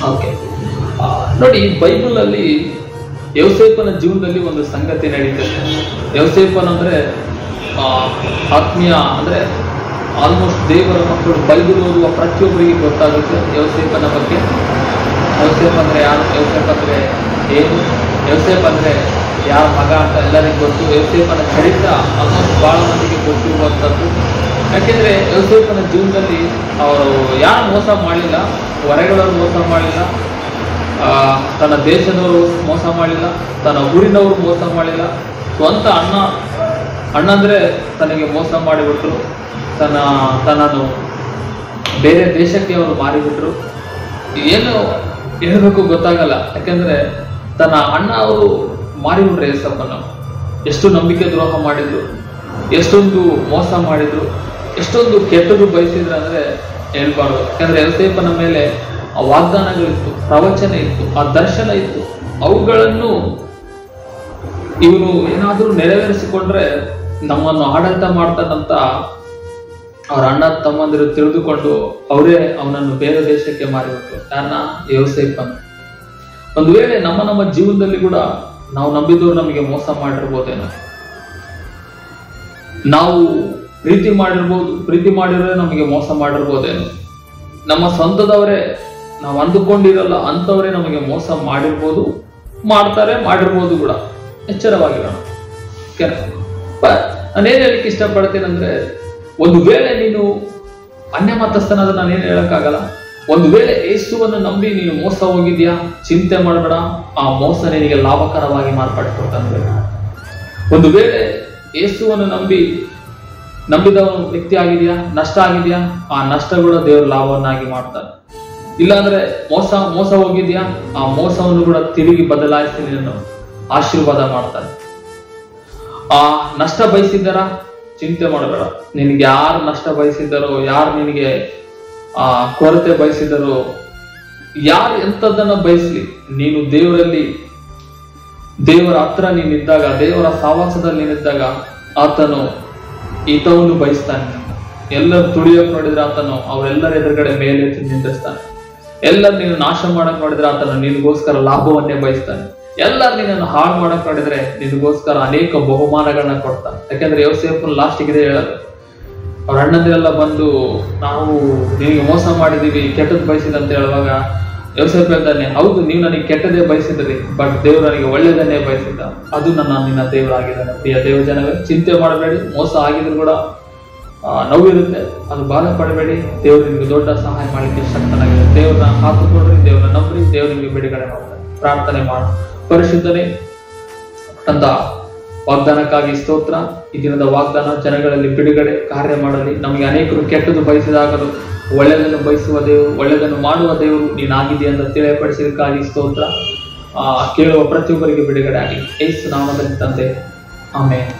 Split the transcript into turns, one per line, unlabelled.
Okay, ನೋಡಿ Bible ಅಲ್ಲಿ ಯೋಸೇಫನ ಜೀವನದಲ್ಲಿ ಒಂದು ಸಂಗತಿ ನಡೀತದೆ. ಯೋಸೇಫನ್ ಅಂದ್ರೆ ಆತ್ಮೀಯ ಅಂದ್ರೆ ಆಲ್ಮೋಸ್ಟ್ ದೇವರ ಮಕ್ಕಳು ಬೈಬಲ್ ಓದುವ ಪ್ರತಿಯೊಬ್ಬರಿಗೆ ಗೊತ್ತಾಗುತ್ತೆ ಯೋಸೇಫನ ಬಗ್ಗೆ. ಯೋಸೇಫ್ ಅಂದ್ರೆ ಯಾರು, ಯೋಸೇಫ್ ಅಂದ್ರೆ ಏನು, ಯೋಸೇಫ್ ಅಂದ್ರೆ ಯಾರ ಮಗ ಅಂತ ಎಲ್ಲರಿಗೂ ಗೊತ್ತು. ಯೋಸೇಫನ ಚರಿತ್ರ ಆಲ್ಮೋಸ್ಟ್ ಬಹಳ ಮಂದಿಗೆ ಗೊತ್ತಿರುವಂಥದ್ದು. ಯಾಕೆಂದ್ರೆ ಯೋಸೇಫನ ಜೀವನದಲ್ಲಿ ಅವರು ಯಾರು ಮೋಸ ಮಾಡಲಿಲ್ಲ, ಹೊರಗಳವರು ಮೋಸ ಮಾಡಲಿಲ್ಲ, ತನ್ನ ದೇಶದವರು ಮೋಸ ಮಾಡಲಿಲ್ಲ, ತನ್ನ ಊರಿನವರು ಮೋಸ ಮಾಡಲಿಲ್ಲ. ಸ್ವಂತ ಅಣ್ಣಂದ್ರೆ ತನಗೆ ಮೋಸ ಮಾಡಿಬಿಟ್ರು, ತನ್ನನ್ನು ಬೇರೆ ದೇಶಕ್ಕೆ ಅವರು ಮಾರಿಬಿಟ್ರು. ಏನು ಹೇಳಬೇಕು ಗೊತ್ತಾಗಲ್ಲ. ಯಾಕೆಂದ್ರೆ ತನ್ನ ಅಣ್ಣ ಅವರು ಮಾರಿಬಿಟ್ರು ಯೋಸೇಫನ್ನು. ಎಷ್ಟು ನಂಬಿಕೆ ದ್ರೋಹ ಮಾಡಿದ್ರು, ಎಷ್ಟೊಂದು ಮೋಸ ಮಾಡಿದ್ರು, ಎಷ್ಟೊಂದು ಕೆಟ್ಟದ್ದು ಬಯಸಿದ್ರು ಅಂದ್ರೆ ಹೇಳ್ಬಾರ್ದು. ಯಾಕಂದ್ರೆ ಯೋಸೇಫನ ಮೇಲೆ ಆ ವಾಗ್ದಾನಗಳಿತ್ತು, ಪ್ರವಚನ ಇತ್ತು, ಆ ದರ್ಶನ ಇತ್ತು. ಅವುಗಳನ್ನು ಇವನು ಏನಾದರೂ ನೆರವೇರಿಸಿಕೊಂಡ್ರೆ ನಮ್ಮನ್ನು ಆಡಳಿತ ಮಾಡ್ತಾನಂತ ಅವ್ರ ಅಣ್ಣ ತಮ್ಮಂದಿರು ತಿಳಿದುಕೊಂಡು ಅವರೇ ಅವನನ್ನು ಬೇರೆ ದೇಶಕ್ಕೆ ಮಾರಿಬಿಟ್ರು. ಕಾರಣ ಯೋಸೇಫನ್. ಒಂದು ವೇಳೆ ನಮ್ಮ ಜೀವನದಲ್ಲಿ ಕೂಡ ನಾವು ನಂಬಿದವರು ನಮಗೆ ಮೋಸ ಮಾಡಿರ್ಬೋದೇನೋ, ನಾವು ಪ್ರೀತಿ ಮಾಡಿರೋರೆ ನಮಗೆ ಮೋಸ ಮಾಡಿರ್ಬೋದೇನೋ, ನಮ್ಮ ಸ್ವಂತದವರೇ ನಾವು ಅಂದುಕೊಂಡಿರಲ್ಲ ಅಂತವರೇ ನಮಗೆ ಮೋಸ ಮಾಡಿರ್ಬೋದು, ಮಾಡಿರ್ಬೋದು ಕೂಡ. ಎಚ್ಚರವಾಗಿರೋಣ. ನಾನೇನ್ ಹೇಳಲಿಕ್ಕೆ ಇಷ್ಟಪಡ್ತೇನೆಂದ್ರೆ, ಒಂದು ವೇಳೆ ನೀನು ಅನ್ಯ ಮತಸ್ಥನಾದ ನಾನೇನು ಹೇಳಕ್ಕಾಗಲ್ಲ. ಒಂದು ವೇಳೆ ಯೇಸುವನ್ನು ನಂಬಿ ನೀನು ಮೋಸ ಹೋಗಿದ್ಯಾ, ಚಿಂತೆ ಮಾಡಬೇಡ, ಆ ಮೋಸ ನಿನಗೆ ಲಾಭಕರವಾಗಿ ಮಾರ್ಪಡಿಸ್ಕೊಡ್ತಾನೆ. ಒಂದು ವೇಳೆ ಯೇಸುವನ್ನು ನಂಬಿದವನು ವ್ಯಕ್ತಿ ಆಗಿದೆಯಾ, ನಷ್ಟ ಆಗಿದೆಯಾ, ಆ ನಷ್ಟ ಕೂಡ ದೇವರು ಲಾಭವನ್ನಾಗಿ ಮಾಡ್ತಾನೆ. ಇಲ್ಲಾಂದ್ರೆ ಮೋಸ ಹೋಗಿದ್ಯಾ, ಆ ಮೋಸವನ್ನು ಕೂಡ ತಿರುಗಿ ಬದಲಾಯಿಸಿ ನಿನ್ನನ್ನು ಆಶೀರ್ವಾದ ಮಾಡ್ತಾನೆ. ಆ ನಷ್ಟ ಬಯಸಿದ್ದಾರ, ಚಿಂತೆ ಮಾಡಬೇಡ. ನಿನಗೆ ಯಾರು ನಷ್ಟ ಬಯಸಿದ್ದಾರೋ, ಯಾರು ನಿನಗೆ ಕೊರತೆ ಬಯಸಿದ್ದಾರೋ, ಯಾರು ಎಂಥದ್ದನ್ನ ಬಯಸ್ಲಿ, ನೀನು ದೇವರ ಹತ್ರ ನೀನಿದ್ದಾಗ, ದೇವರ ಸಾವಾಸದಲ್ಲಿ ನೀನಿದ್ದಾಗ ಆತನು ಹಿತವನ್ನು ಬಯಸ್ತಾನೆ. ಎಲ್ಲರೂ ತುಳಿಯಕ್ ನೋಡಿದ್ರೆ ಆತನು ಅವರೆಲ್ಲರ ಎದುರುಗಡೆ ಮೇಲೆ ನಿಂದಿಸ್ತಾನೆ. ಎಲ್ಲರೂ ನೀನು ನಾಶ ಮಾಡಕ್ ನೋಡಿದ್ರೆ ಆತನು ನಿನಗೋಸ್ಕರ ಲಾಭವನ್ನೇ ಬಯಸ್ತಾನೆ. ಎಲ್ಲರೂ ನಿನ್ನನ್ನು ಹಾಳು ಮಾಡಕ್ ನೋಡಿದ್ರೆ ನಿನಗೋಸ್ಕರ ಅನೇಕ ಬಹುಮಾನಗಳನ್ನ ಕೊಡ್ತಾನೆ. ಯಾಕಂದ್ರೆ ಯೋಸೇಫನ್ ಲಾಸ್ಟಿಗೆ ಹೇಳೋದು, ಅವ್ರ ಅಣ್ಣಂದಿರೆಲ್ಲ ಬಂದು ನಾವು ನಿನಗೆ ಮೋಸ ಮಾಡಿದೀವಿ, ಕೆಟ್ಟದ್ದು ಬಯಸಿದ ಅಂತ ಹೇಳುವಾಗ ಯೋಸೇಫ್ ಹೇಳ್ತಾನೆ, ಹೌದು ನೀವು ನನಗೆ ಕೆಟ್ಟದೇ ಬಯಸಿದ್ರಿ, ಬಟ್ ದೇವ್ರು ನನಗೆ ಒಳ್ಳೇದನ್ನೇ ಬಯಸಿದ್ದ, ಅದು ನಿನ್ನ ದೇವರಾಗಿದ್ದಾನೆ. ಪ್ರಿಯ ದೇವಜನವೇ, ಚಿಂತೆ ಮಾಡಬೇಡಿ. ಮೋಸ ಆಗಿದ್ರು ಕೂಡ ನೋವಿರುತ್ತೆ, ಅದು ಬಾಧೆ ಪಡಬೇಡಿ. ದೇವ್ರು ನಿಮ್ಗೆ ದೊಡ್ಡ ಸಹಾಯ ಮಾಡಲಿಕ್ಕೆ ಶಕ್ತನಾಗಿದೆ. ದೇವ್ರನ್ನ ಹಾಕಿಕೊಡ್ರಿ, ದೇವ್ರನ್ನ ನಂಬ್ರಿ, ದೇವ್ರು ನಿಮಗೆ ಬಿಡುಗಡೆ ಮಾಡ್ತಾರೆ. ಪ್ರಾರ್ಥನೆ ಮಾಡ. ಪರಿಶುದ್ಧನೇ ಅಂತ ವಾಗ್ದಾನಕ್ಕಾಗಿ ಸ್ತೋತ್ರ. ಈ ದಿನದ ವಾಗ್ದಾನ ಜನಗಳಲ್ಲಿ ಬಿಡುಗಡೆ ಕಾರ್ಯ ಮಾಡಲಿ. ನಮಗೆ ಅನೇಕರು ಕೆಟ್ಟದ್ದು ಬಯಸಿದಾಗಲೂ ಒಳ್ಳೆಯದನ್ನು ಬಯಸುವ ದೇವರು, ಒಳ್ಳೆಯದನ್ನು ಮಾಡುವ ದೇವರು ನೀನಾಗಿದೆ ಅಂತ ತಿಳಿಯಪಡಿಸಿದಕ್ಕಾಗಿ ಸ್ತೋತ್ರ. ಕೇಳುವ ಪ್ರತಿಯೊಬ್ಬರಿಗೆ ಬಿಡುಗಡೆ ಆಗಲಿ. ಯೇಸು ನಾಮದಲ್ಲಿ ತಂದೆ, ಆಮೆನ್.